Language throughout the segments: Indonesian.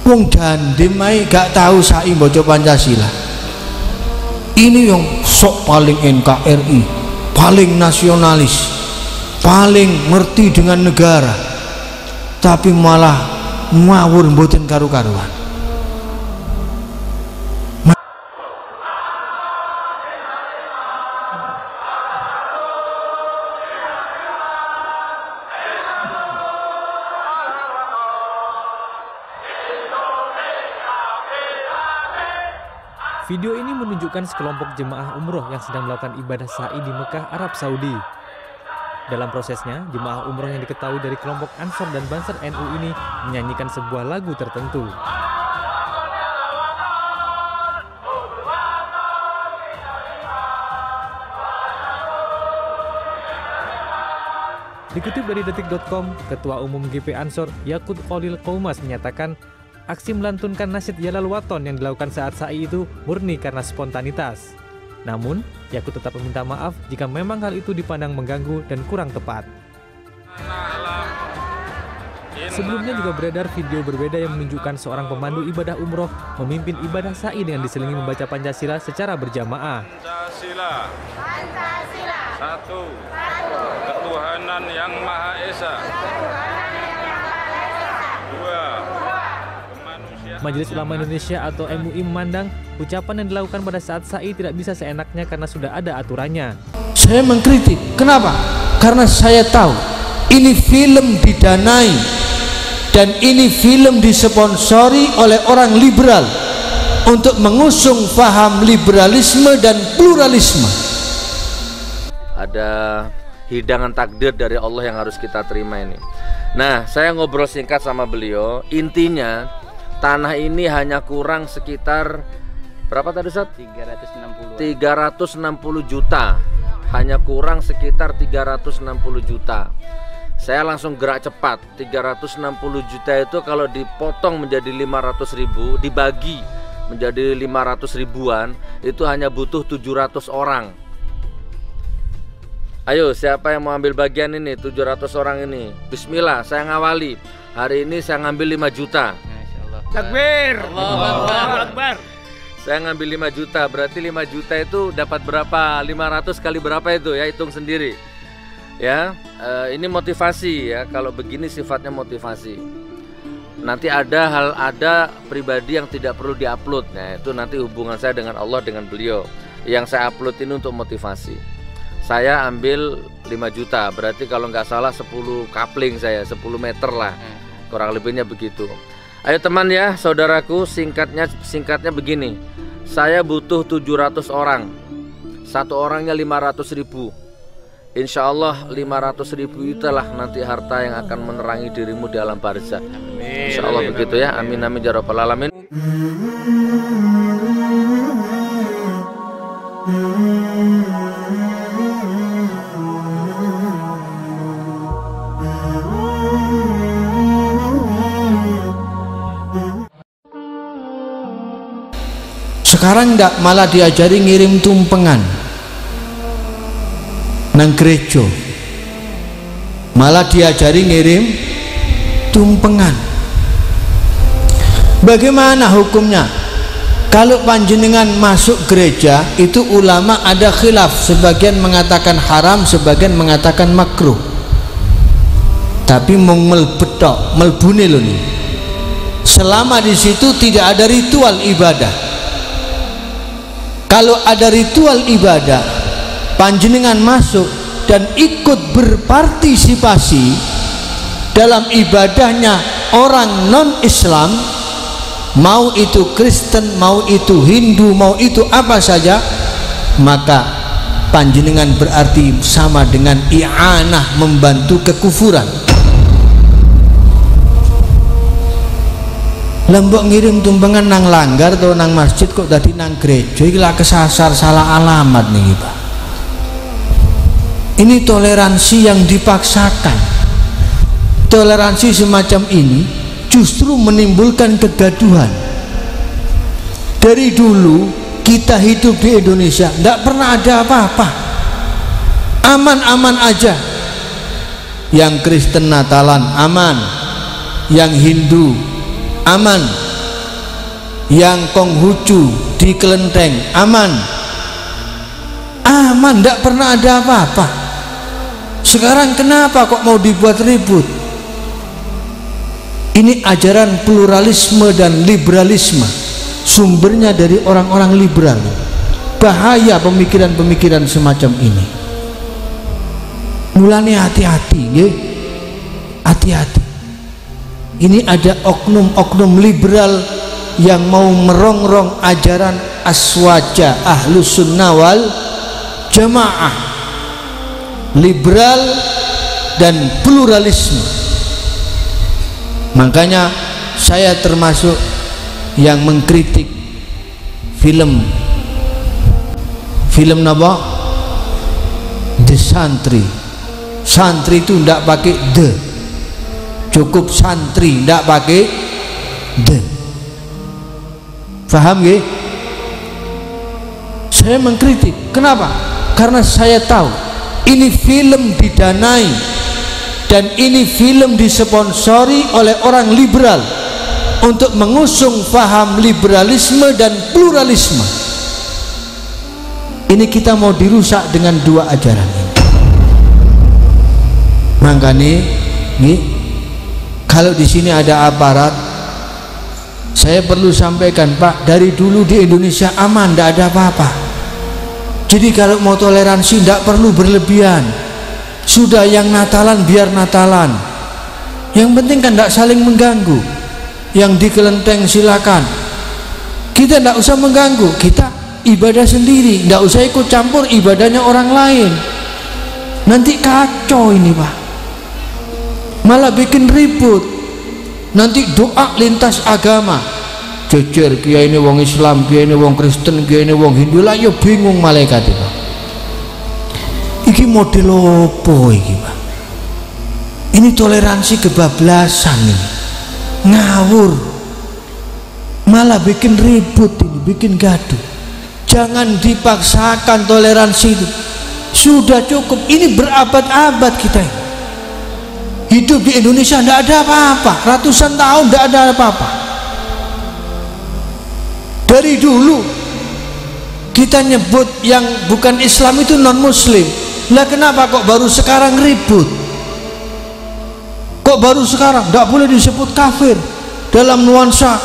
Wong Dandim ae gak tahu sai baca Pancasila. Ini yang sok paling NKRI, paling nasionalis, paling ngerti dengan negara, tapi malah ngawur mboten karu-karuan. Video ini menunjukkan sekelompok jemaah umroh yang sedang melakukan ibadah sa'i di Mekah, Arab Saudi. Dalam prosesnya, jemaah umroh yang diketahui dari kelompok Ansor dan Banser NU ini menyanyikan sebuah lagu tertentu. Dikutip dari detik.com, Ketua Umum GP Ansor, Yakut Khalil Qoumas menyatakan, aksi melantunkan nasyid Yalal Waton yang dilakukan saat sa'i itu murni karena spontanitas. Namun, Yakut tetap meminta maaf jika memang hal itu dipandang mengganggu dan kurang tepat. Sebelumnya juga beredar video berbeda yang menunjukkan seorang pemandu ibadah umroh memimpin ibadah sa'i dengan diselingi membaca Pancasila secara berjamaah. Pancasila. Pancasila. Satu. Ketuhanan yang Maha Esa. Dua. Majelis Ulama Indonesia atau MUI memandang ucapan yang dilakukan pada saat sa'i tidak bisa seenaknya karena sudah ada aturannya. Saya mengkritik. Kenapa? Karena saya tahu ini film didanai dan ini film disponsori oleh orang liberal untuk mengusung paham liberalisme dan pluralisme. Ada hidangan takdir dari Allah yang harus kita terima ini. Nah, saya ngobrol singkat sama beliau. Intinya tanah ini hanya kurang sekitar berapa tadi Ustaz? 360 juta. Hanya kurang sekitar 360 juta. Saya langsung gerak cepat. 360 juta itu kalau dipotong menjadi 500.000, dibagi menjadi 500 ribuan, itu hanya butuh 700 orang. Ayo, siapa yang mau ambil bagian ini? 700 orang ini. Bismillah, saya ngawali. Hari ini saya ngambil 5 juta. Takbir. Allahu Akbar. Saya ngambil 5 juta, berarti 5 juta itu dapat berapa? 500 kali berapa itu ya, hitung sendiri. Ya, ini motivasi ya, kalau begini sifatnya motivasi. Nanti ada pribadi yang tidak perlu diupload. Nah, itu nanti hubungan saya dengan Allah, dengan beliau. Yang saya upload ini untuk motivasi. Saya ambil 5 juta, berarti kalau nggak salah 10 kapling saya, 10 meter lah. Kurang lebihnya begitu. Ayo teman ya, saudaraku, singkatnya begini. Saya butuh 700 orang. Satu orangnya 500.000. Insya Allah 500.000 itulah nanti harta yang akan menerangi dirimu di alam barzakh. Insya Allah begitu ya. Amin amin ya rabbal alamin. Sekarang ndak, malah diajari ngirim tumpengan nang gereja, malah diajari ngirim tumpengan. Bagaimana hukumnya? Kalau panjenengan masuk gereja, itu ulama ada khilaf, sebagian mengatakan haram, sebagian mengatakan makruh. Tapi mau melbetok, melbune lho nih. Selama di situ tidak ada ritual ibadah. Kalau ada ritual ibadah, panjenengan masuk dan ikut berpartisipasi dalam ibadahnya orang non-Islam, mau itu Kristen, mau itu Hindu, mau itu apa saja, maka panjenengan berarti sama dengan i'anah, membantu kekufuran. Lembok ngirim tumpengan nang langgar atau nang masjid kok tadi nang gereja, iki lah kesasar, salah alamat nih Pak. Ini toleransi yang dipaksakan. Toleransi semacam ini justru menimbulkan kegaduhan. Dari dulu kita hidup di Indonesia tidak pernah ada apa-apa, aman-aman aja. Yang Kristen Natalan aman, yang Hindu aman, yang Konghucu di Kelenteng aman, tidak pernah ada apa-apa. Sekarang kenapa kok mau dibuat ribut? Ini ajaran pluralisme dan liberalisme, sumbernya dari orang-orang liberal. Bahaya pemikiran-pemikiran semacam ini. Mulanya hati-hati, nggih. Hati-hati. Ini ada oknum-oknum liberal yang mau merongrong ajaran aswaja Ahlus Sunnah wal Jamaah, liberal dan pluralisme. Makanya saya termasuk yang mengkritik film apa? The Santri. Santri itu tidak pakai the, cukup santri, tidak pakai the. Paham ya? Saya mengkritik. Kenapa? Karena saya tahu ini film didanai dan ini film disponsori oleh orang liberal untuk mengusung paham liberalisme dan pluralisme. Ini kita mau dirusak dengan dua ajaran ini. Makanya nih, kalau di sini ada aparat, saya perlu sampaikan, Pak, dari dulu di Indonesia aman, tidak ada apa-apa. Jadi kalau mau toleransi tidak perlu berlebihan. Sudah yang Natalan biar Natalan. Yang penting kan tidak saling mengganggu. Yang di Kelenteng silakan. Kita tidak usah mengganggu. Kita ibadah sendiri, tidak usah ikut campur ibadahnya orang lain. Nanti kacau ini, Pak. Malah bikin ribut. Nanti doa lintas agama. Jejer kiai ini wong Islam, kiai ini wong Kristen, kiai ini wong Hindu, lah yo bingung malaikat itu. Iki model opo iki, Pak? Ini toleransi kebablasan ini. Ngawur. Malah bikin ribut ini, bikin gaduh. Jangan dipaksakan toleransi itu. Sudah cukup. Ini berabad-abad kita ini. Hidup di Indonesia tidak ada apa-apa. Ratusan tahun tidak ada apa-apa. Dari dulu kita nyebut yang bukan Islam itu non muslim. Lah kenapa kok baru sekarang ribut? Kok baru sekarang tidak boleh disebut kafir dalam nuansa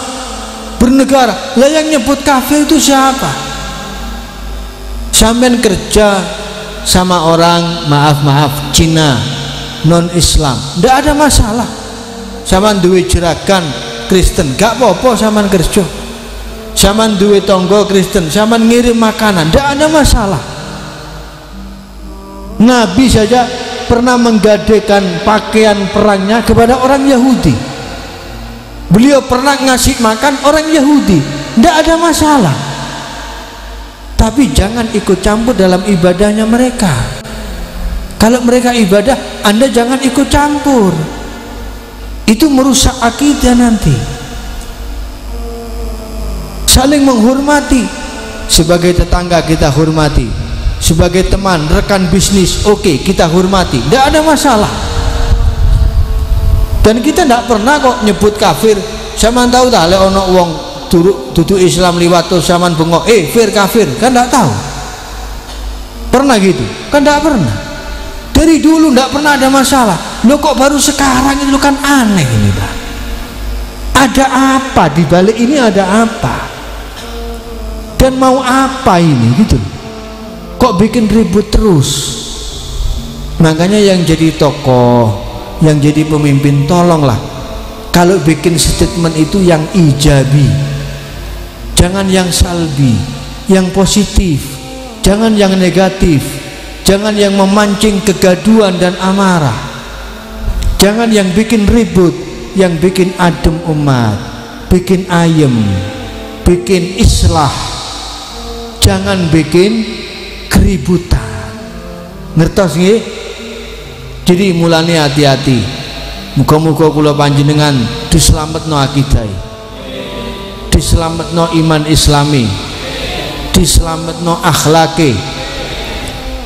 bernegara? Lah yang nyebut kafir itu siapa? Sampean kerja sama orang maaf Cina non Islam, tidak ada masalah. Sampean duwe jeragan Kristen, gak apa-apa sampean kerja. Sampean duwe tonggo Kristen, sampean ngirim makanan, tidak ada masalah. Nabi saja pernah menggadaikan pakaian perangnya kepada orang Yahudi. Beliau pernah ngasih makan orang Yahudi, tidak ada masalah. Tapi jangan ikut campur dalam ibadahnya mereka. Kalau mereka ibadah, Anda jangan ikut campur. Itu merusak akidah nanti. Saling menghormati. Sebagai tetangga kita hormati, sebagai teman, rekan bisnis, oke, kita hormati, tidak ada masalah. Dan kita tidak pernah kok nyebut kafir. Sama tahu tak le ono wong duduk Islam liwat terus saman bengok fir kafir, kan tidak tahu. Pernah gitu? Kan tidak pernah. Dari dulu tidak pernah ada masalah. Lo kok baru sekarang itu kan aneh ini, Pak. Ada apa di balik ini? Ada apa? Dan mau apa ini gitu? Kok bikin ribut terus? Makanya yang jadi tokoh, yang jadi pemimpin, tolonglah kalau bikin statement itu yang ijabi, jangan yang salbi, yang positif, jangan yang negatif, jangan yang memancing kegaduhan dan amarah, jangan yang bikin ribut, yang bikin adem umat, bikin ayem, bikin islah, jangan bikin keributan. Ngertos nggih? Jadi mulane hati-hati. Muga-muga kula panjenengan dislametno akidah, dislametno iman islami, dislametno akhlake,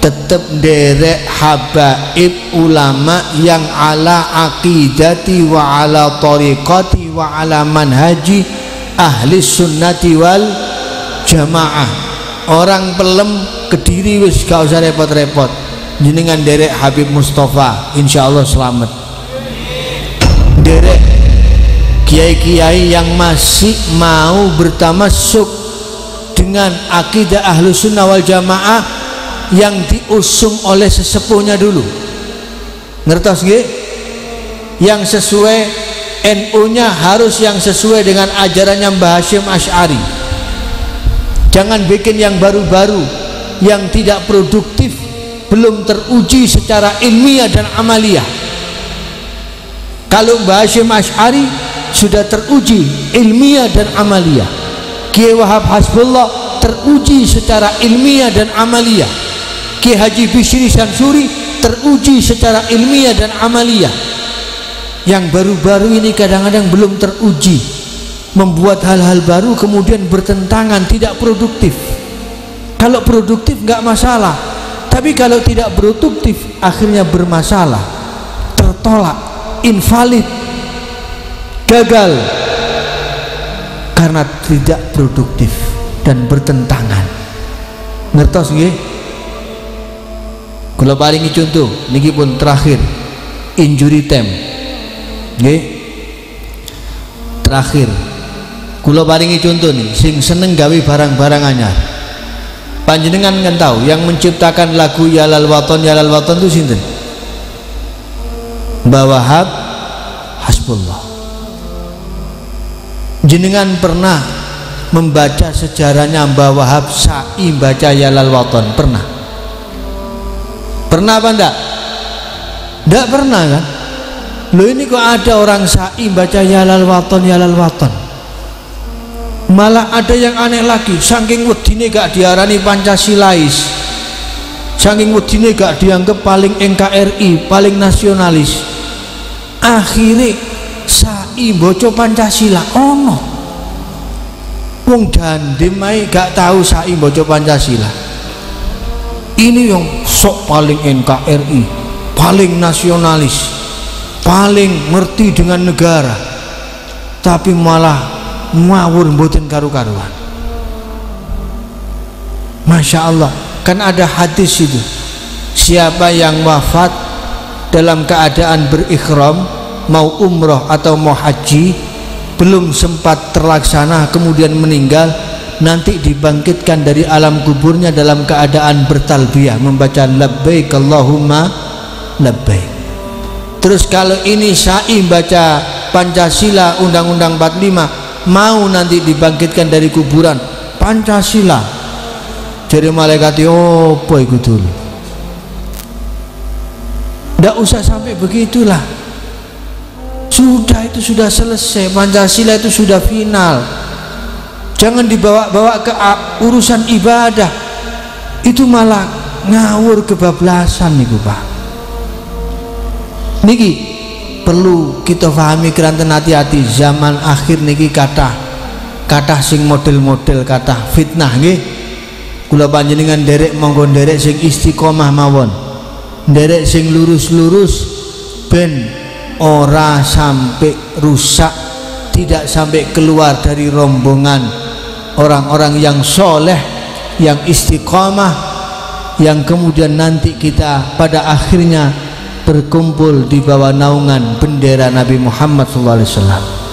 tetep nderek habaib ulama yang ala aqidati wa ala tariqati wa ala manhaji ahli sunnati wal jamaah. Orang pelem Kediri wis gak usah repot-repot, jenengan derek Habib Mustafa insyaallah selamat. Derek kiai-kiai yang masih mau bertamasuk dengan akidah ahlu sunnah wal jamaah yang diusung oleh sesepuhnya dulu, ngertos nggih? Yang sesuai NU-nya harus yang sesuai dengan ajarannya Mbah Hasyim Asy'ari. Jangan bikin yang baru-baru yang tidak produktif, belum teruji secara ilmiah dan amaliyah. Kalau Mbah Hasyim Asy'ari sudah teruji ilmiah dan amaliyah, Kiai Wahab Hasbullah teruji secara ilmiah dan amaliyah, Kiai Haji Bishri Syamsuri teruji secara ilmiah dan amaliyah. Yang baru-baru ini kadang-kadang belum teruji, membuat hal-hal baru kemudian bertentangan, tidak produktif. Kalau produktif nggak masalah, tapi kalau tidak produktif akhirnya bermasalah, tertolak, invalid, gagal karena tidak produktif dan bertentangan. Ngertos nggih? Kula paringi contoh niki pun terakhir, injury time nggih. Terakhir kula paringi contoh nih, sing seneng gawe barang-barang anyar. Panjenengan kan tahu yang menciptakan lagu Yalal Waton itu sinten? Mbah Wahab Hasbullah. Jenengan pernah membaca sejarahnya Mbah Wahab sa'i baca Yalal Waton? Pernah? Pernah apa enggak? Enggak pernah kan? Loh ini kok ada orang sa'i baca Yalal Waton. Malah ada yang aneh lagi, saking wedine gak diarani Pancasilais, saking wedine gak dianggap paling NKRI, paling nasionalis, akhirnya sa'i boco Pancasila ono. Wong Dandim ae gak tahu sa'i boco Pancasila. Ini yang sok paling NKRI, paling nasionalis, paling ngerti dengan negara, tapi malah ngawur mboten karu-karuan. Masya Allah, kan ada hadis itu, siapa yang wafat dalam keadaan berikhram, mau umroh atau mau haji, belum sempat terlaksana kemudian meninggal, nanti dibangkitkan dari alam kuburnya dalam keadaan bertalbiyah, membaca labbaik Allahumma labbaik. Terus kalau ini sa'i baca Pancasila, Undang-Undang 45, mau nanti dibangkitkan dari kuburan Pancasila, jadi malaikat opo iku dulu. Ndak usah sampai begitulah, sudah itu sudah selesai, Pancasila itu sudah final. Jangan dibawa-bawa ke urusan ibadah, itu malah ngawur kebablasan niku Pak. Niki perlu kita pahami keranten hati-hati. Zaman akhir niki kathah sing model-model kathah fitnah nggih. Kula panjenengan derek monggo derek sing istiqomah mawon, derek sing lurus-lurus ben ora sampai rusak, tidak sampai keluar dari rombongan orang-orang yang soleh, yang istiqomah, yang kemudian nanti kita pada akhirnya berkumpul di bawah naungan bendera Nabi Muhammad SAW.